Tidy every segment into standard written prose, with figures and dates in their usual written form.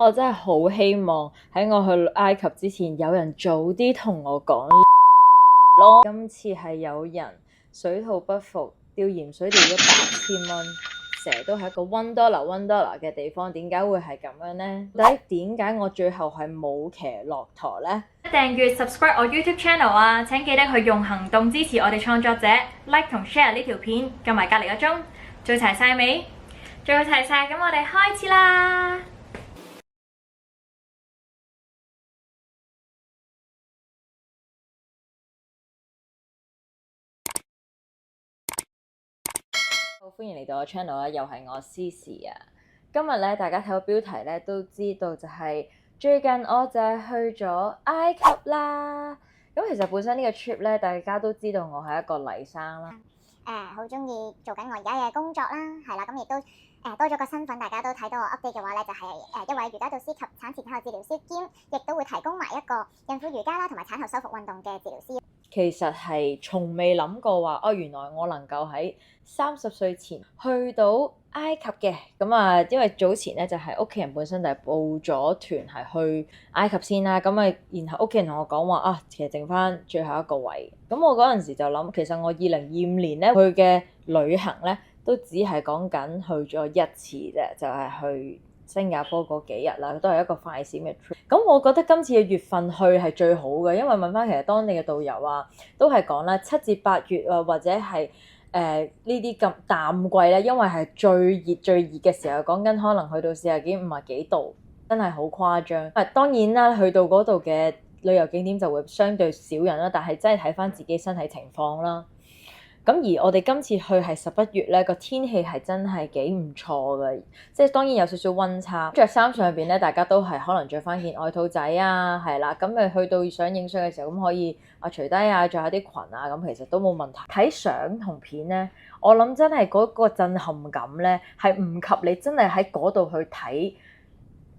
我真係好希望喺我去埃及之前，有人早啲同我講咯。今次係有人水土不服，吊鹽水吊咗8000蚊，成日都係一個$1嘅地方，點解會係咁樣呢？到底點解我最後係冇騎駱駝呢？訂閱 subscribe 我 YouTube channel 啊！請記得去用行動支持我哋創作者 ，like 同 share 呢條片，撳埋隔離個鐘，做齊晒未？做齊晒，咁我哋開始啦！好，歡迎嚟到我 channel 啦，又係我 Cici 啊！今日咧，大家睇到標題咧都知道就係最近我就係去咗埃及啦。咁其實本身呢個 trip 咧，大家都知道我係一個黎生啦。好中意做緊我而家嘅工作啦，係啦，咁亦都多咗個身份，大家都睇到我 update 嘅話咧，就係一位瑜伽導師及產前產後治療師，兼亦都會提供埋一個孕婦瑜伽啦同埋產後修復運動嘅治療師。其實係從未諗過話，哦，原來我能夠喺30歲前去到埃及嘅。咁啊，因為早前咧就係屋企人本身就係報咗團係去埃及先啦。咁啊，然後屋企人同我講話啊，其實剩翻最後一個位。咁我嗰陣時就諗，其實我2025年咧去嘅旅行咧都只係講緊去咗一次啫，就係去新加坡嗰幾日啦，都係一個快閃嘅 trip。咁我覺得今次嘅月份去係最好嘅，因為問翻其實當地嘅導遊啊，都係講啦7至8月啊，或者係呢啲咁淡季咧，因為係最熱嘅時候，講緊可能去到40幾50幾度，真係好誇張。當然啦，去到嗰度嘅旅遊景點就會相對少人啦，但係真係睇翻自己身體情況啦。咁而我哋今次去係11月咧，個天氣係真係幾唔錯嘅，即係當然有少少溫差。着衫上邊咧，大家都係可能着翻件外套仔啊，係啦。咁咪去到想影相嘅時候，咁可以除低啊，着下啲裙啊，咁其實都冇問題。睇相同片咧，我諗真係嗰個震撼感咧，係唔及你真係喺嗰度去睇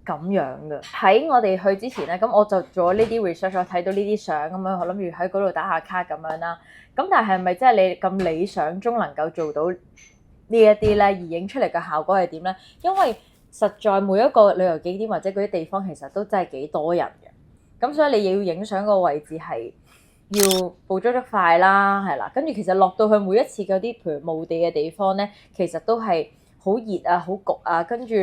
咁樣嘅。喺我哋去之前咧，咁我就做咗呢啲 research，我睇到呢啲相咁樣，我諗住喺嗰度打下卡咁樣啦。咁但係咪真係你咁理想中能夠做到呢一啲咧？而影出嚟嘅效果係點咧？因為實在每一個旅遊景點或者嗰啲地方其實都真係幾多人嘅，咁所以你要影相個位置係要捕捉得快啦，係啦。跟住其實落到去每一次嗰啲譬如墓地嘅地方咧，其實都係好熱啊、好焗啊，跟住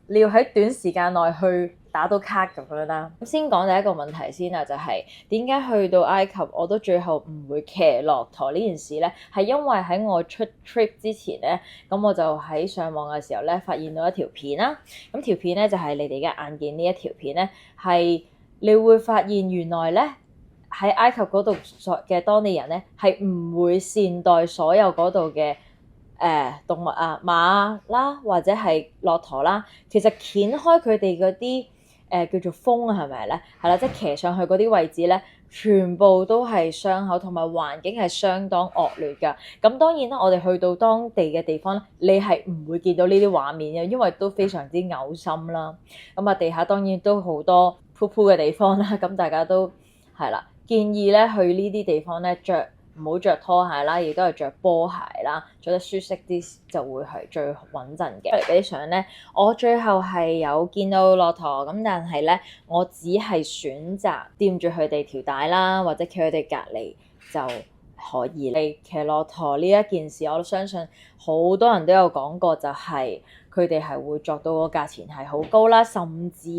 你要喺短時間內去打到卡咁樣啦。咁先講第一個問題先啊，就係點解去到埃及我都最後唔會騎駱駝呢件事咧？係因為喺我出 trip 之前咧，咁我就喺上網嘅時候咧，發現到一條片啦。咁條片咧就係你哋而家眼見呢一條片咧，係你會發現原來咧喺埃及嗰度嘅當地人咧係唔會善待所有嗰度嘅動物啊，馬啦或者係駱駝啦，其實掀開佢哋嗰啲叫做風係咪咧？係啦，即係騎上去嗰啲位置咧，全部都係傷口，同埋環境係相當惡劣㗎。咁當然啦，我哋去到當地嘅地方咧，你係唔會見到呢啲畫面嘅，因為都非常之嘔心啦。咁啊，地下當然都好多噗噗嘅地方啦。咁大家都係啦，建議咧去呢啲地方咧唔好着拖鞋啦，亦都係着波鞋啦，着得舒適啲就會係最穩陣嘅。嚟俾啲相咧，我最後係有見到駱駝咁，但係咧我只係選擇掂住佢哋條帶啦，或者企佢哋隔離就可以。你騎駱駝呢一件事，我都相信好多人都有講過，就係佢哋係會作到個價錢係好高啦，甚至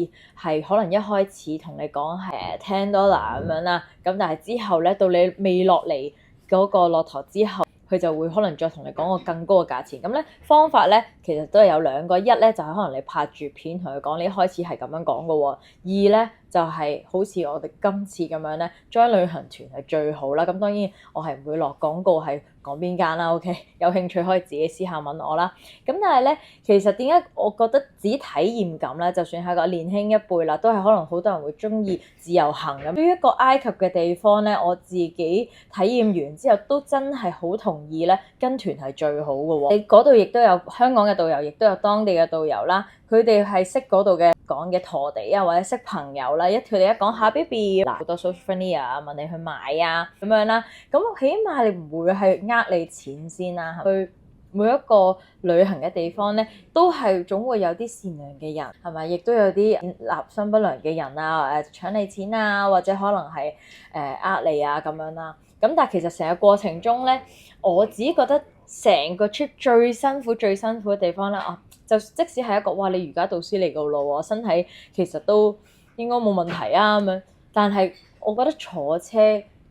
係可能一開始同你講係$10咁樣啦，咁但係之後咧到你未落嚟嗰個駱駝之後，佢就會可能再同你講個更高嘅價錢。咁咧方法咧其實都係有兩個，一咧就係可能你拍住片同佢講，你一開始係咁樣講嘅喎；二咧就係好似我哋今次咁樣咧，join旅行團係最好啦。咁當然我係唔會落廣告係講邊間啦。OK， 有興趣可以自己私下問我啦。咁但係咧，其實點解我覺得只體驗感咧，就算係個年輕一輩啦，都係可能好多人會中意自由行咁。對於一個埃及嘅地方咧，我自己體驗完之後都真係好同意咧，跟團係最好嘅喎。你嗰度亦都有香港嘅導遊，亦都有當地嘅導遊啦。佢哋係識嗰度嘅講嘅陀地啊，或者識朋友啦，佢哋一講下 baby 嗱好多 social friendly 啊，問你去買啊咁樣啦，咁起碼你唔會係呃你錢先啦。去每一個旅行嘅地方咧，都係總會有啲善良嘅人，係咪？亦都有啲立心不良嘅人啊，搶你錢啊，或者可能係呃你啊咁樣啦。咁但係其實成個過程中咧，我自己覺得成個 trip 最辛苦嘅地方咧，就即使係一個哇，你瑜伽導師嚟㗎咯喎，身體其實都應該冇問題啊咁樣，但係我覺得坐車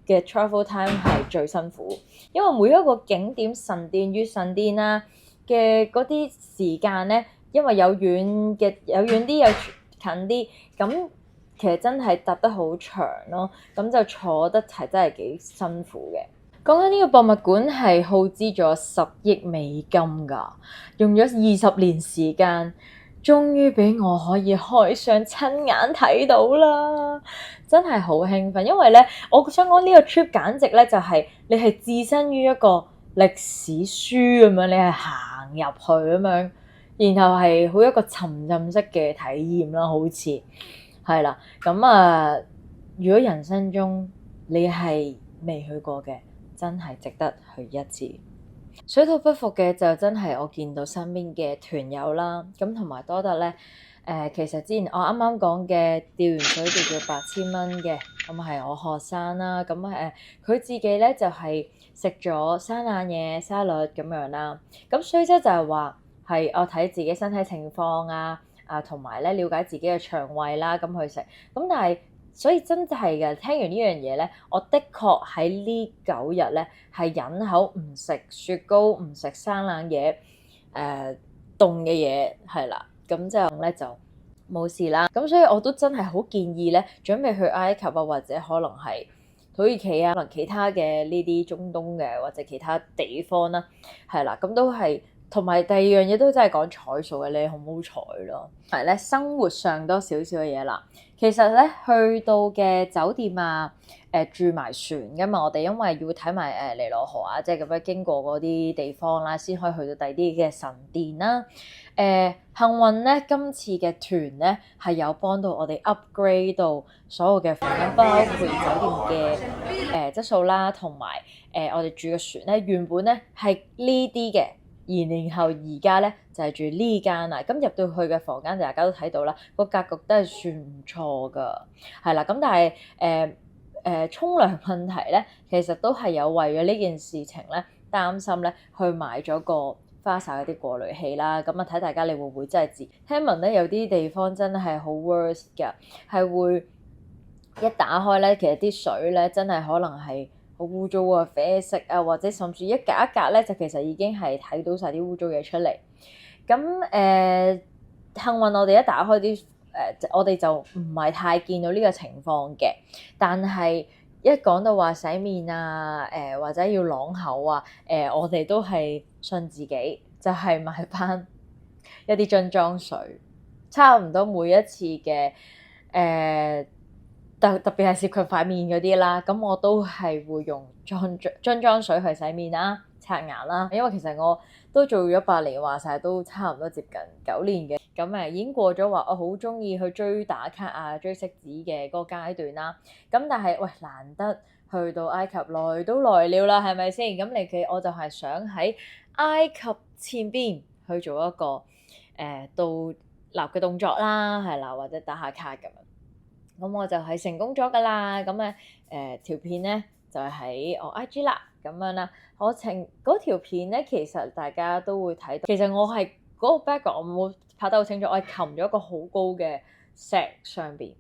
嘅 travel time 係最辛苦，因為每一個景點神殿與神殿啦嘅嗰啲時間咧，因為有遠啲有近啲，咁其實真係搭得好長咯，咁就坐得係真係幾辛苦嘅。講緊呢個博物館係耗資咗10億美金㗎，用咗20年時間，終於俾我可以開上親眼睇到啦！真係好興奮，因為咧，我想講呢個 trip 簡直咧就係你係置身於一個歷史書咁樣，你係行入去咁樣，然後係好一個沉浸式嘅體驗啦，好似係啦。咁如果人生中你係未去過嘅，真係值得去一次。水土不服嘅就真係我見到身邊嘅團友啦，咁同埋多得咧，其實之前我啱啱講嘅吊完水叫做8000蚊嘅，咁係我學生啦，咁佢自己咧就係食咗生冷嘢沙律咁樣啦，咁所以即就係話係我睇自己身體情況啊，同埋咧了解自己嘅腸胃啦，咁去食，咁但係。所以真係嘅，聽完呢樣嘢咧，我的確喺呢9日咧係忍口唔食雪糕、唔食生冷嘢、凍嘅嘢係啦，咁之後咧就冇事啦。咁所以我都真係好建議咧，準備去埃及啊，或者可能係土耳其啊，可能其他嘅呢啲中東嘅或者其他地方啦，係啦，咁都係。同埋第二樣嘢都真係講彩數嘅，你好唔好彩咯？係咧，生活上多少少嘅嘢啦。其實咧，去到嘅酒店啊，住埋船㗎嘛，我哋因為要睇埋尼羅河啊，即係咁樣經過嗰啲地方啦，先可以去到第啲嘅神殿啦。幸運咧，今次嘅團咧係有幫到我哋 upgrade 到所有嘅房間，包括酒店嘅質素啦，同埋我哋住嘅船咧，原本咧係呢啲嘅。然後而家咧就係住呢間啦，咁入到去嘅房間大家都睇到啦，個格局都係算唔錯噶，係啦，咁但係沖涼問題咧，其實都係有為咗呢件事情咧擔心咧，去買咗個花灑嗰啲過濾器啦，咁睇大家你會唔會真係知？聽聞咧有啲地方真係好 worse 㗎，係會一打開咧，其實啲水咧真係可能係。好污糟啊，啡色啊，或者甚至一格一格咧，就其實已經係睇到晒啲污糟嘢出嚟。咁幸運我哋一打開啲我哋就唔係太見到呢個情況嘅。但係一講到話洗面啊，或者要啷口啊，我哋都係信自己，就係買翻一啲樽裝水，差唔多每一次嘅特別係涉及塊面嗰啲啦，咁我都係會用樽裝水去洗面啦、刷牙啦。因為其實我都做咗8年，話晒都差唔多接近9年嘅，咁已經過咗話我好中意去追打卡啊、追色紙嘅嗰個階段啦。咁但係喂，難得去到埃及，來都來了啦，係咪先？咁我就係想喺埃及前邊去做一個倒立嘅動作啦，係啦，或者打下卡咁樣。咁我就係成功咗㗎啦，咁條片咧就係喺我 IG 啦，咁樣啦。嗰條片咧，其實大家都會睇到。其實我係嗰個 background 我冇拍得好清楚，我係擒咗一個好高嘅石上邊，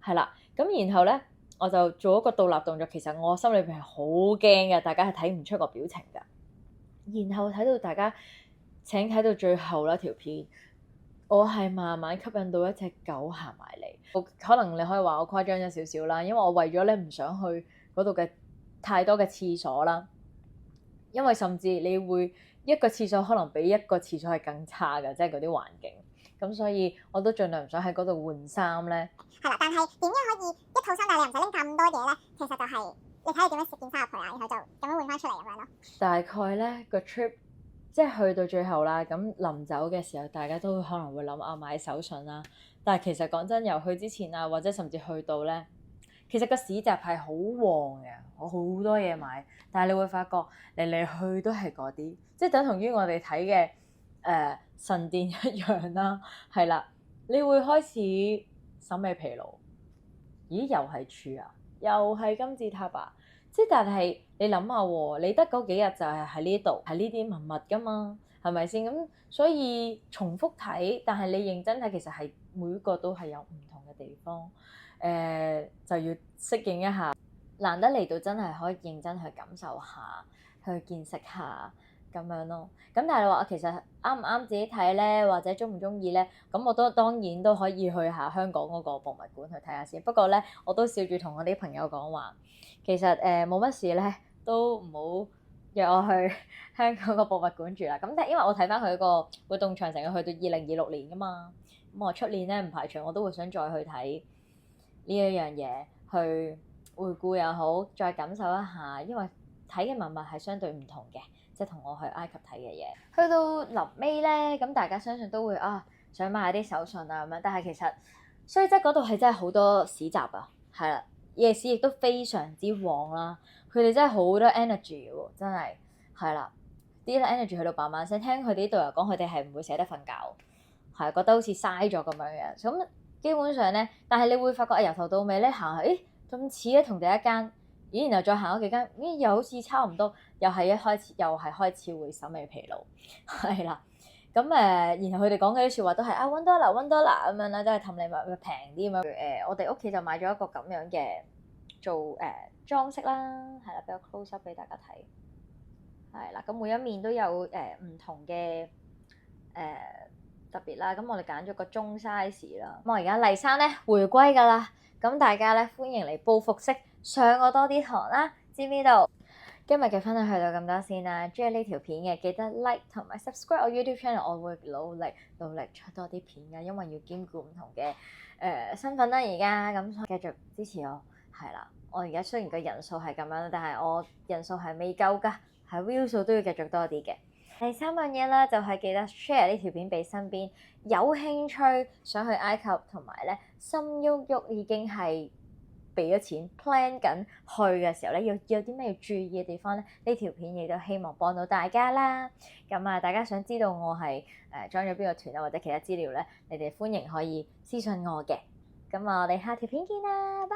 係啦。咁然後咧，我就做一個倒立動作。其實我心裏邊係好驚嘅，大家係睇唔出個表情㗎。然後睇到大家請睇到最後啦條片。我係慢慢吸引到一隻狗行埋嚟，可能你可以話我誇張咗少少啦，因為我為咗咧唔想去嗰度嘅太多嘅廁所啦，因為甚至你會一個廁所可能比一個廁所係更差嘅，即係嗰啲環境，咁所以我都盡量唔想喺嗰度換衫咧。係啦，但係點樣可以一套衫但係你唔使拎咁多嘢咧？其實就係你睇你點樣攝件衫入去啊，然後就咁樣換翻出嚟咁樣咯。大概咧個 trip。即係去到最後啦，咁臨走嘅時候，大家都可能會諗買手信啦。但係其實講真，由去之前啊，或者甚至去到咧，其實個市集係好旺嘅，我好多嘢買，但係你會發覺嚟嚟去都係嗰啲，即係等同於我哋睇嘅神殿一樣啦，係啦，你會開始審美疲勞。咦，又係柱啊，又係金字塔啊！即係但係你諗下喎，你得嗰幾日就係喺呢度，係呢啲文物㗎嘛，係咪先？咁所以重複睇，但係你認真睇，其實係每個都係有唔同嘅地方，就要適應一下。難得嚟到真係可以認真去感受下，去見識下咁樣咯。咁但係你話其實啱唔啱自己睇咧，或者鍾唔鍾意咧？咁我都當然都可以去下香港嗰個博物館去睇下先。不過咧，我都笑住同我啲朋友講話，其實冇乜事咧，都唔好約我去香港個博物館住啦。咁但係因為我睇翻佢個活動長城，去到2026年噶嘛，咁我出年咧唔排除我都會想再去睇呢一樣嘢，去回顧又好，再感受一下，因為睇嘅文物係相對唔同嘅，即係同我去埃及睇嘅嘢。去到臨尾咧，咁大家相信都會想買啲手信啊咁樣，但係其實雖則嗰度係真係好多市集啊，係啦，夜市亦都非常之旺啦。佢哋真係好多 energy 喎，真係啦，啲 energy 去到晚晚聲。聽佢哋啲導遊講，佢哋係唔會捨得瞓覺，係覺得好似嘥咗咁樣嘅。咁基本上咧，但係你會發覺由頭到尾咧行下，咁似咧同第一間，然後再行咗幾間，又好似差唔多，又係開始會審美疲勞，係啦。咁然後佢哋講嘅啲説話都係$1$1咁樣啦，都係氹你咪平啲咁樣。我哋屋企就買咗一個咁樣嘅做裝飾啦，係啦，比較 close up 俾大家睇，係啦。咁每一面都有唔同嘅特別啦。咁我哋揀咗個中 size 啦。咁我而家麗珊咧回歸㗎啦，咁大家咧歡迎嚟報復式上我多啲堂啦，知唔知道？今日嘅分享去到咁多先啦，中意呢條片嘅記得 like 同埋 subscribe 我 YouTube channel，我會努力出多啲片㗎，因為要兼顧唔同嘅身份啦而家，咁繼續支持我，係啦。我而家雖然個人數係咁樣，但係我人數係未夠㗎，係 view 數都要繼續多啲嘅。第三樣嘢啦，就係記得 share 呢條片俾身邊有興趣想去埃及同埋咧心喐喐已經係俾咗錢 plan 緊去嘅時候咧，有啲咩要注意嘅地方咧？呢條片亦都希望幫到大家啦。咁大家想知道我係join咗邊個團啊，或者其他資料咧，你哋歡迎可以私信我嘅。咁我哋下條片見啦，拜。